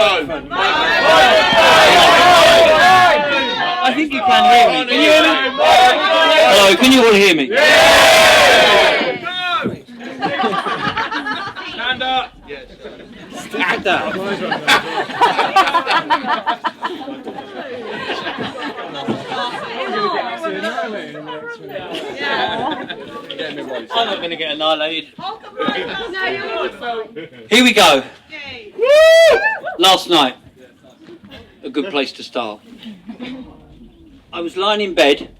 Microphone. I think you can hear me. Can you hear me? Hello, can you all hear me? Stand up. Stand up. I'm not going to get annihilated. Here we go. Last night, a good place to start. I was lying in bed.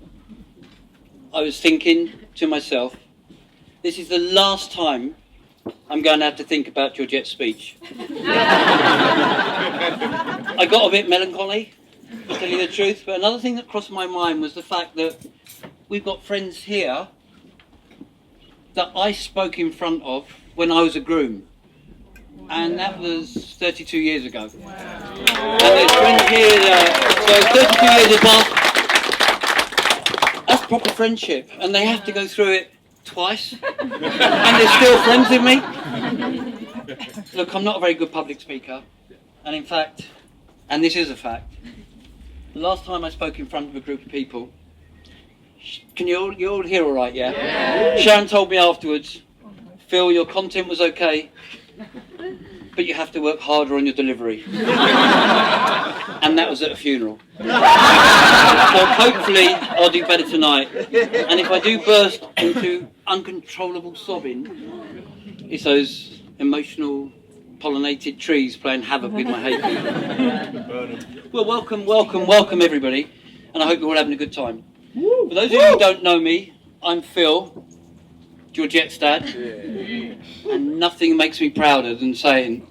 I was thinking to myself, this is the last time I'm going to have to think about Georgette's speech. I got a bit melancholy, to tell you the truth, but another thing that crossed my mind was the fact that we've got friends here that I spoke in front of when I was a groom. And that was 32 years ago. And there's friends here, so 32 years advanced. That's proper friendship, and they have to go through it twice, and they're still friends with me. Look, I'm not a very good public speaker, and in fact, and this is a fact, the last time I spoke in front of a group of people, can you all hear all right, yeah? Sharon told me afterwards, Phil, your content was okay, but you have to work harder on your delivery. And that was at a funeral. So hopefully I'll do better tonight. And if I do burst into uncontrollable sobbing, it's those emotional pollinated trees playing havoc with my hay. Well, welcome everybody. And I hope you're all having a good time. For those of you who don't know me, I'm Phil, Georgette's dad. And nothing makes me prouder than saying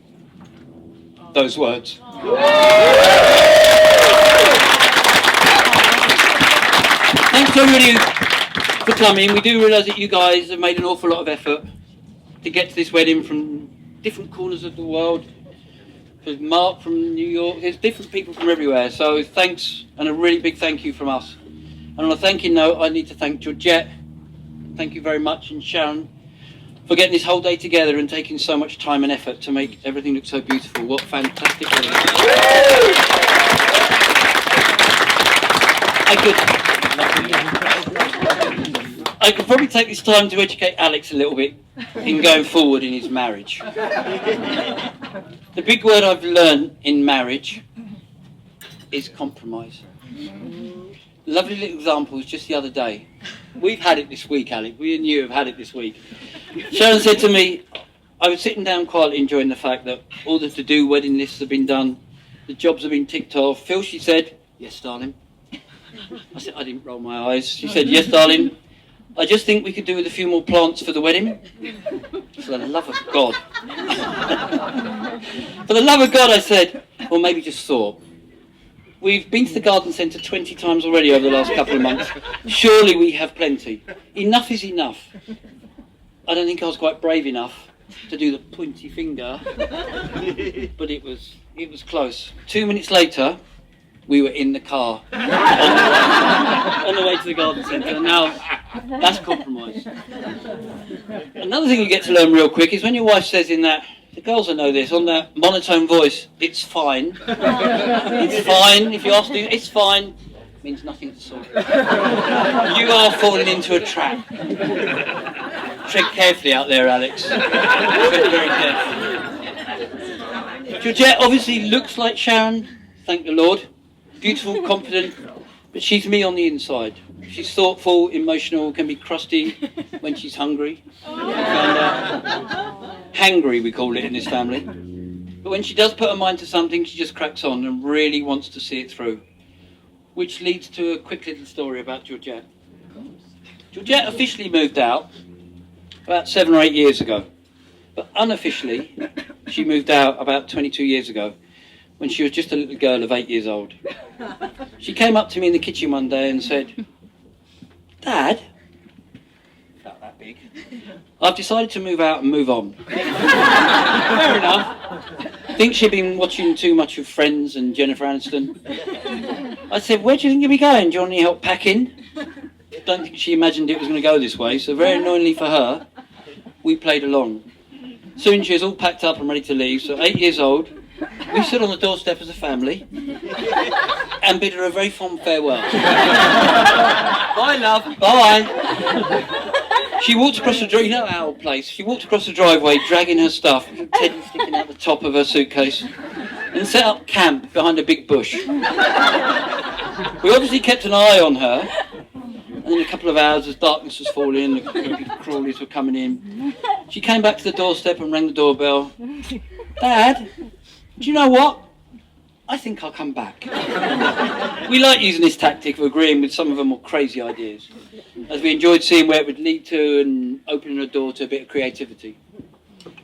those words. Thanks to everybody for coming. We do realise that you guys have made an awful lot of effort to get to this wedding from different corners of the world. There's Mark from New York, there's different people from everywhere. So thanks, and a really big thank you from us. And on a thank you note, I need to thank Georgette. Thank you very much, and Sharon, for getting this whole day together and taking so much time and effort to make everything look so beautiful. What fantastic wedding. I could probably take this time to educate Alex a little bit in going forward in his marriage. The big word I've learned in marriage is compromise. Lovely little example was just the other day. We've had it this week, Alex. We and you have had it this week. Sharon said to me, I was sitting down quietly enjoying the fact that all the to-do wedding lists have been done, the jobs have been ticked off. Phil, she said, yes, darling. I said, I didn't roll my eyes. She said, yes, darling. I just think we could do with a few more plants for the wedding. For the love of God. For the love of God, I said, or maybe just thought. We've been to the garden centre 20 times already over the last couple of months. Surely we have plenty. Enough is enough. I don't think I was quite brave enough to do the pointy finger, but it was close. 2 minutes later, we were in the car on the way to the garden centre. Now, that's compromise. Another thing you get to learn real quick is when your wife says in that, the girls will know this, on that monotone voice, it's fine. It's fine. If you ask me, it's fine. It means nothing at all. You are falling into a trap. Tread carefully out there, Alex. Tread very carefully. Georgette obviously looks like Sharon, thank the Lord. Beautiful, confident, but she's me on the inside. She's thoughtful, emotional, can be crusty when she's hungry. Hangry, we call it in this family. But when she does put her mind to something, she just cracks on and really wants to see it through. Which leads to a quick little story about Georgette. Georgette officially moved out about 7 or 8 years ago. But unofficially, she moved out about 22 years ago, when she was just a little girl of 8 years old. She came up to me in the kitchen one day and said, Dad, about that big, I've decided to move out and move on. Fair enough. I think she'd been watching too much of Friends and Jennifer Aniston. I said, where do you think you'll be going? Do you want any help packing? Don't think she imagined it was going to go this way, so very annoyingly for her, we played along. Soon she was all packed up and ready to leave, so 8 years old, we stood on the doorstep as a family and bid her a very fond farewell. Bye, love. Bye. She walked across the driveway, you know our old place, she walked across the driveway dragging her stuff, Teddy sticking out the top of her suitcase, and set up camp behind a big bush. We obviously kept an eye on her, and in a couple of hours as darkness was falling, the crawlies were coming in, she came back to the doorstep and rang the doorbell. Dad, do you know what? I think I'll come back. We like using this tactic of agreeing with some of her more crazy ideas, as we enjoyed seeing where it would lead to and opening a door to a bit of creativity.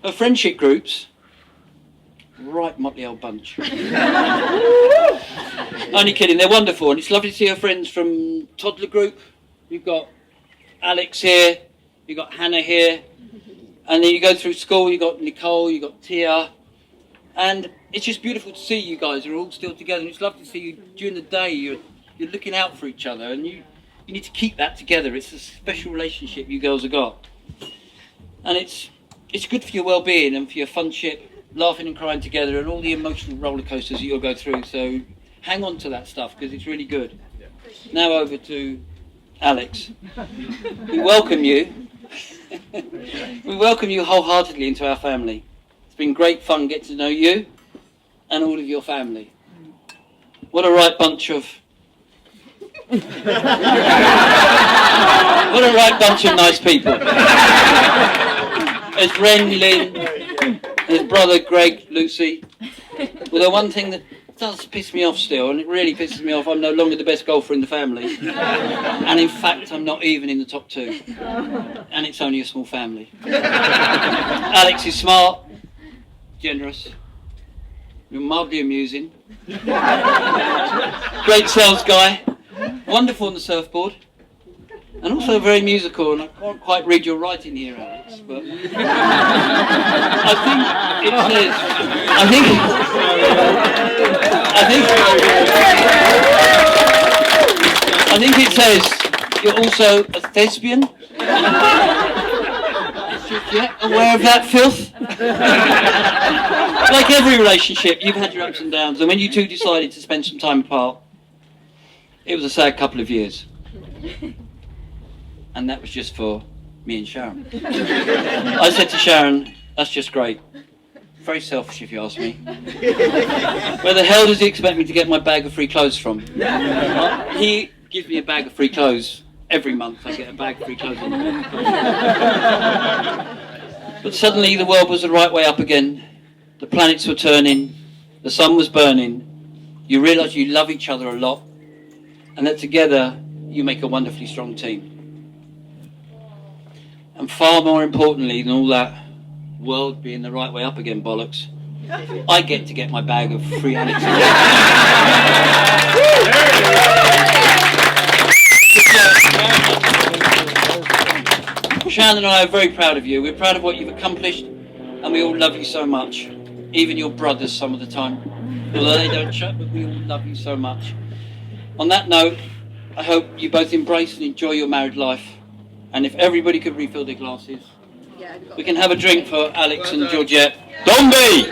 Her friendship groups, right motley old bunch. Only kidding, they're wonderful, and it's lovely to see her friends from toddler group. You've got Alex here, you've got Hannah here, and then you go through school, you've got Nicole, you've got Tia, and it's just beautiful to see you guys are all still together, and it's lovely to see you during the day, you're looking out for each other, and you need to keep that together. It's a special relationship you girls have got, and it's good for your well-being and for your funship, laughing and crying together, and all the emotional roller coasters that you'll go through. So hang on to that stuff because it's really good. Now over to Alex. We welcome you. We welcome you wholeheartedly into our family. It's been great fun getting to know you and all of your family. What a right bunch of what a right bunch of nice people. There's Ren, Lynn, there's brother Greg, Lucy. Well, the one thing that does piss me off still, and it really pisses me off, I'm no longer the best golfer in the family. And in fact, I'm not even in the top 2. And it's only a small family. Alex is smart, generous, mildly amusing, great sales guy, wonderful on the surfboard, and also very musical. And I can't quite read your writing here, Alex, but I think it says you're also a thespian. Yeah, aware of that filth? Like every relationship, you've had your ups and downs, and when you two decided to spend some time apart, it was a sad couple of years. And that was just for me and Sharon. I said to Sharon, that's just great. Very selfish if you ask me. Where the hell does he expect me to get my bag of free clothes from? He gives me a bag of free clothes. Every month I get a bag of free clothes. But suddenly the world was the right way up again. The planets were turning. The sun was burning. You realise you love each other a lot. And that together you make a wonderfully strong team. And far more importantly than all that world being the right way up again bollocks, I get to get my bag of free Alex. Sharon and I are very proud of you. We're proud of what you've accomplished, and we all love you so much. Even your brothers some of the time. Although they don't chat, but we all love you so much. On that note, I hope you both embrace and enjoy your married life. And if everybody could refill their glasses, we can have a drink for Alex and Georgette. Dombey!